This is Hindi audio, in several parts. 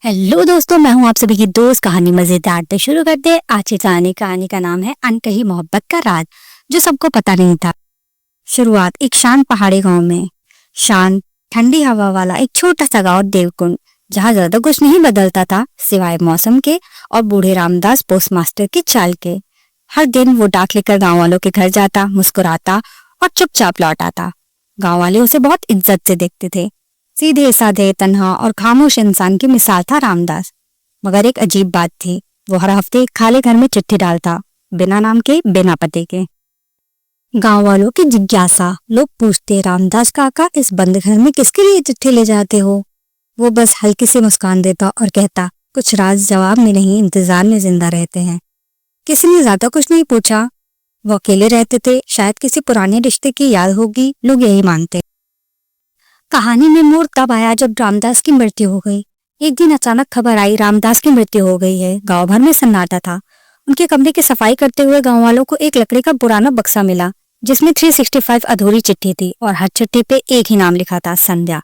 हेलो दोस्तों, मैं हूं आप सभी की दोस्त। कहानी मजेदार तो शुरू करते हैं। आज की कहानी का नाम है अनकही मोहब्बत का राज, जो सबको पता नहीं था। शुरुआत एक शांत पहाड़ी गांव में। शांत ठंडी हवा वाला एक छोटा सा गांव देवकुंड, जहां ज्यादा कुछ नहीं बदलता था सिवाय मौसम के और बूढ़े रामदास पोस्टमास्टर की चाल के। हर दिन वो डाक लेकर गाँव वालों के घर जाता, मुस्कुराता और चुपचाप लौट आता। गाँव वाले उसे बहुत इज्जत से देखते थे। सीधे साधे तन्हा और खामोश इंसान की मिसाल था रामदास। मगर एक अजीब बात थी, वो हर हफ्ते खाली घर में चिट्ठी डालता, बिना नाम के, बिना पते के। गांव वालों की जिज्ञासा, लोग पूछते, रामदास काका इस बंद घर में किसके लिए चिट्ठी ले जाते हो? वो बस हल्की सी मुस्कान देता और कहता, कुछ राज जवाब में नहीं, इंतजार में जिंदा रहते हैं। किसी ने ज्यादा कुछ नहीं पूछा। वो अकेले रहते थे, शायद किसी पुराने रिश्ते की याद होगी, लोग यही मानते। कहानी में मोड़ तब आया जब रामदास की मृत्यु हो गई। एक दिन अचानक खबर आई, रामदास की मृत्यु हो गई है। गांव भर में सन्नाटा था। उनके कमरे की सफाई करते हुए गांव वालों को एक लकड़ी का पुराना बक्सा मिला, जिसमें 365 अधूरी चिट्ठी थी और हर चिट्ठी पे एक ही नाम लिखा था, संध्या।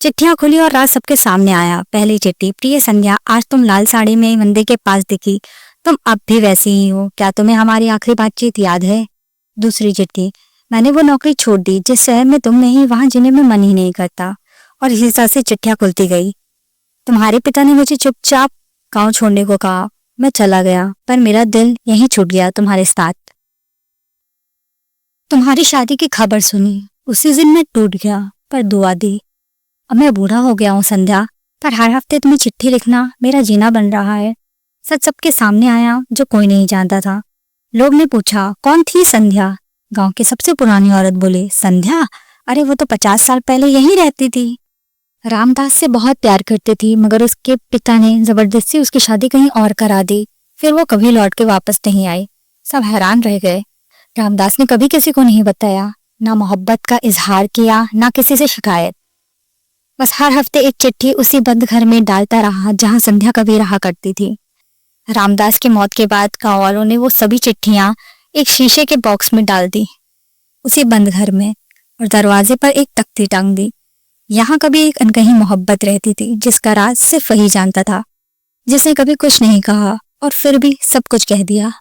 चिट्ठियां खुली और राज सबके सामने आया। पहली चिट्ठी, प्रिय संध्या, आज तुम लाल साड़ी में मंदिर के पास दिखी। तुम अब भी वैसी ही हो। क्या तुम्हें हमारी आखिरी बातचीत याद है? दूसरी चिट्ठी, मैंने वो नौकरी छोड़ दी जिस शहर में तुम नहीं, वहां जीने में मन ही नहीं करता। और इसी तरह से चिट्ठियां खुलती गई। तुम्हारे पिता ने मुझे चुपचाप गांव छोड़ने को कहा। मैं चला गया, पर मेरा दिल यहीं छूट गया तुम्हारे साथ। तुम्हारी शादी की खबर सुनी, उसी दिन मैं टूट गया, पर दुआ दी। अब मैं बूढ़ा हो गया हूँ संध्या, पर हर हफ्ते तुम्हें चिट्ठी लिखना मेरा जीना बन रहा है। सच सबके सामने आया जो कोई नहीं जानता था। लोग ने पूछा, कौन थी संध्या? गांव की सबसे पुरानी औरत बोली, संध्या? अरे वो तो 50 साल पहले यहीं रहती थी। रामदास से बहुत प्यार करती थी, मगर उसके पिता ने जबरदस्ती उसकी शादी कहीं और करा दी। फिर वो कभी लौट के वापस नहीं आई। सब हैरान रह गए। रामदास ने कभी किसी को नहीं बताया, ना मोहब्बत का इजहार किया, ना किसी से शिकायत। बस हर हफ्ते एक चिट्ठी उसी बंद घर में डालता रहा जहां संध्या कभी रहा करती थी। रामदास की मौत के बाद गांव वालों ने वो सभी चिट्ठियां एक शीशे के बॉक्स में डाल दी, उसी बंद घर में, और दरवाजे पर एक तख्ती टांग दी। यहाँ कभी एक अनकही मोहब्बत रहती थी, जिसका राज सिर्फ वही जानता था, जिसने कभी कुछ नहीं कहा और फिर भी सब कुछ कह दिया।